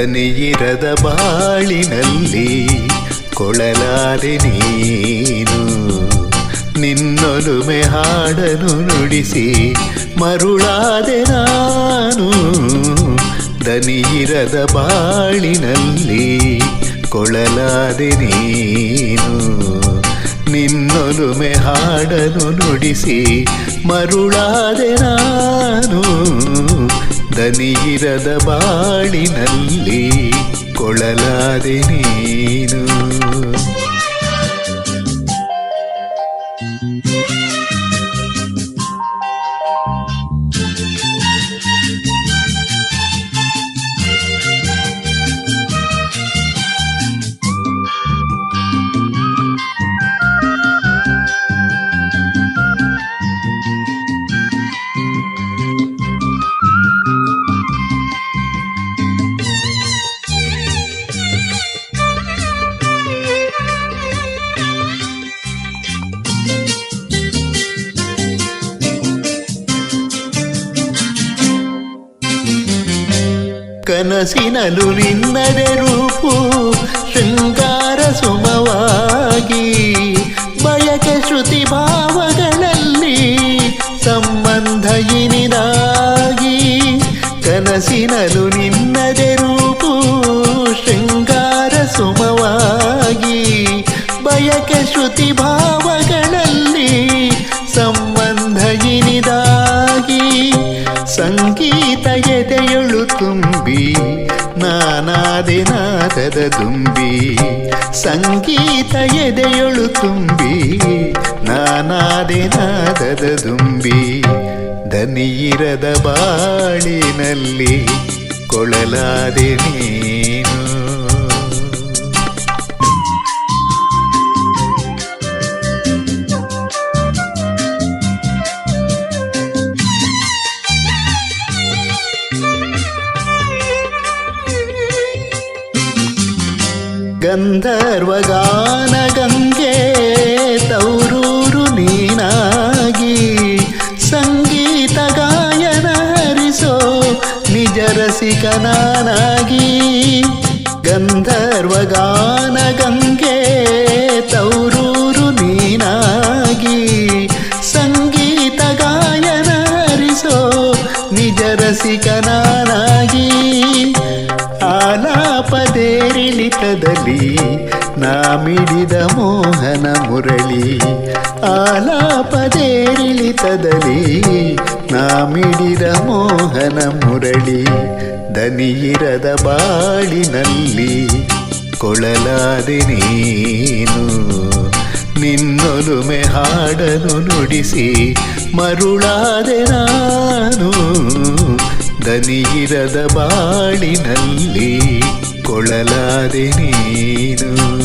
ದನಿಯಿರದ ಬಾಳಿನಲ್ಲಿ ಕೊಳಲಾದೆ ನೀನು. ನಿನ್ನೊಲುಮೆ ಹಾಡನು ನುಡಿಸಿ ಮರುಳಾದೆ ನಾನು. ದನಿಯಿರದ ಬಾಳಿನಲ್ಲಿ ಕೊಳಲಾದೆ ನೀನು. ನಿನ್ನೊಲುಮೆ ಹಾಡನು ನುಡಿಸಿ ಮರುಳಾದೆ ನಾನು. ದನಿಯಿರದ ಬಾಳಿನಲ್ಲಿ ಕೊಳಲಾದೆ ನೀನು. ಕನಸಿನಲು ನಿನ್ನದೆ ರೂಪು ಶೃಂಗಾರ ಸುಮವಾಗಿ. ಬಯಕೆ ಶ್ರುತಿ ಭಾವಗಳಲ್ಲಿ ಸಂಬಂಧ ಇನಿದಾಗಿ. ಕನಸಿನಲು ನಿನ್ನದೆ ರೂಪು ಶೃಂಗಾರ ಸುಮವಾಗಿ. ಬಯಕೆ ಶ್ರುತಿ ಭಾವಗಳಲ್ಲಿ ಸಂಬಂಧ ಇನಿದಾಗಿ. ಸಂಗೀತ ಎದೆಯೊಳು ತುಂಬಿ ನಾನಾದೆ ನಾದದ ದುಂಬಿ. ಸಂಗೀತ ಎದೆಯೊಳು ತುಂಬಿ ನಾನಾದೆ ನಾದದ ದುಂಬಿ. ದನಿಯಿರದ ಬಾಳಿನಲ್ಲಿ ಕೊಳಲಾದೆ ನೀನು. ಗಂಧರ್ವಗಾನ ಗಂಗೆ ತೌರೂರು ನೀನಾಗಿ. ಸಂಗೀತ ಗಾಯನ ಹರಿಸೋ ನಿಜ ರಸಿಕ ನಾನಾಗಿ. ಗಂಧರ್ವಗಾನ ಗಂಗೆ ತೌರೂರು ನೀನಾಗಿ. ಸಂಗೀತ ಗಾಯನ ಹರಿಸೋ ನಿಜ ರಸಿಕ ನಾನಾಗಿ. ಆಲಾಪದೇರಿಳಿತದಲ್ಲಿ ನಾ ಮಿಡಿದ ಮೋಹನ ಮುರಳಿ. ಆಲಾಪದೇರಿಳಿತದಲ್ಲಿ ನಾ ಮಿಡಿದ ಮೋಹನ ಮುರಳಿ. ದನಿಯಿರದ ಬಾಳಿನಲ್ಲಿ ಕೊಳಲಾದೆ ನೀನು. ನಿನ್ನೊಲುಮೆ ಹಾಡನು ನುಡಿಸಿ ಮರುಳಾದೆ ನಾನು. ದನಿಯಿರದ ಬಾಳಿನಲ್ಲಿ ಕೊಳಲಾದೆ ನೀನು.